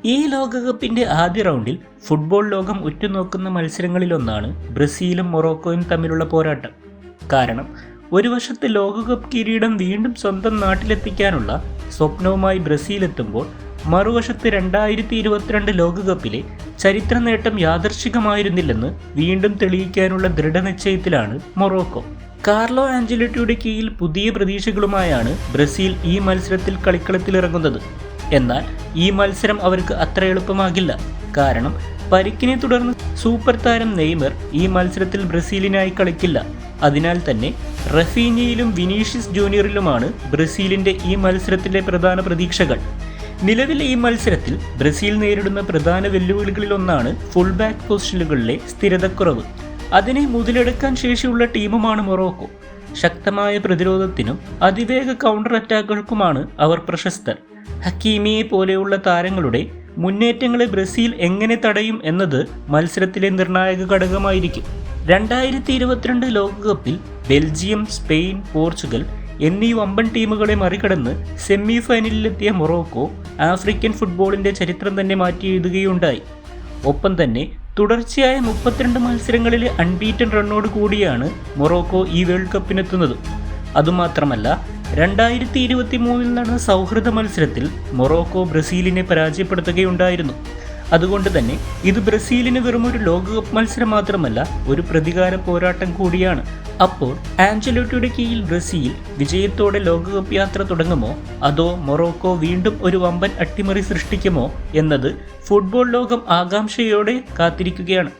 ഈ ലോകകപ്പിന്റെ ആദ്യ റൗണ്ടിൽ ഫുട്ബോൾ ലോകം ഉറ്റുനോക്കുന്ന മത്സരങ്ങളിലൊന്നാണ് ബ്രസീലും മൊറോക്കോയും തമ്മിലുള്ള പോരാട്ടം. കാരണം ഒരു വശത്ത് ലോകകപ്പ് കിരീടം വീണ്ടും സ്വന്തം നാട്ടിലെത്തിക്കാനുള്ള സ്വപ്നവുമായി ബ്രസീൽ എത്തുമ്പോൾ, മറുവശത്ത് 2022 ലോകകപ്പിലെ ചരിത്ര നേട്ടം യാദൃച്ഛികമായിരുന്നില്ലെന്ന് വീണ്ടും തെളിയിക്കാനുള്ള ദൃഢനിശ്ചയത്തിലാണ് മൊറോക്കോ. കാർലോ ആഞ്ചലോട്ടിയുടെ കീഴിൽ പുതിയ പ്രതീക്ഷകളുമായാണ് ബ്രസീൽ ഈ മത്സരത്തിൽ കളിക്കളത്തിലിറങ്ങുന്നത്. എന്നാൽ ഈ മത്സരം അവർക്ക് അത്ര എളുപ്പമാകില്ല. കാരണം പരിക്കിനെ തുടർന്ന് സൂപ്പർ താരം നെയ്മർ ഈ മത്സരത്തിൽ ബ്രസീലിനായി കളിക്കില്ല. അതിനാൽ തന്നെ റഫീഞ്ഞയിലും വിനീഷ്യസ് ജൂനിയറിലുമാണ് ബ്രസീലിന്റെ ഈ മത്സരത്തിലെ പ്രധാന പ്രതീക്ഷകൾ. നിലവിലെ ഈ മത്സരത്തിൽ ബ്രസീൽ നേരിടുന്ന പ്രധാന വെല്ലുവിളികളിലൊന്നാണ് ഫുൾ ബാക്ക് പൊസിഷനുകളിലെ സ്ഥിരതക്കുറവ്. അതിനെ മുതലെടുക്കാൻ ശേഷിയുള്ള ടീമുമാണ് മൊറോക്കോ. ശക്തമായ പ്രതിരോധത്തിനും അതിവേഗ കൗണ്ടർ അറ്റാക്കുകൾക്കുമാണ് അവർ പ്രശസ്തർ. ഹക്കീമിയെ പോലെയുള്ള താരങ്ങളുടെ മുന്നേറ്റങ്ങളെ ബ്രസീൽ എങ്ങനെ തടയും എന്നത് മത്സരത്തിലെ നിർണായക ഘടകമായിരിക്കും. 2022 ലോകകപ്പിൽ ബെൽജിയം, സ്പെയിൻ, പോർച്ചുഗൽ എന്നീ വമ്പൻ ടീമുകളെ മറികടന്ന് സെമി ഫൈനലിലെത്തിയ മൊറോക്കോ ആഫ്രിക്കൻ ഫുട്ബോളിന്റെ ചരിത്രം തന്നെ മാറ്റിയെഴുതുകയുണ്ടായി. ഒപ്പം തന്നെ തുടർച്ചയായ 32 മത്സരങ്ങളിലെ അൺബീറ്റൻ റണ്ണോട് കൂടിയാണ് മൊറോക്കോ ഈ വേൾഡ് കപ്പിനെത്തുന്നത്. അതുമാത്രമല്ല, 2023 നടന്ന സൗഹൃദ മത്സരത്തിൽ മൊറോക്കോ ബ്രസീലിനെ പരാജയപ്പെടുത്തുകയുണ്ടായിരുന്നു. അതുകൊണ്ട് തന്നെ ഇത് ബ്രസീലിന് വെറുമൊരു ലോകകപ്പ് മത്സരം മാത്രമല്ല, ഒരു പ്രതികാര പോരാട്ടം കൂടിയാണ്. അപ്പോൾ ആഞ്ചലോട്ടിയുടെ കീഴിൽ ബ്രസീൽ വിജയത്തോടെ ലോകകപ്പ് യാത്ര തുടങ്ങുമോ, അതോ മൊറോക്കോ വീണ്ടും ഒരു വമ്പൻ അട്ടിമറി സൃഷ്ടിക്കുമോ എന്നത് ഫുട്ബോൾ ലോകം ആകാംക്ഷയോടെ കാത്തിരിക്കുകയാണ്.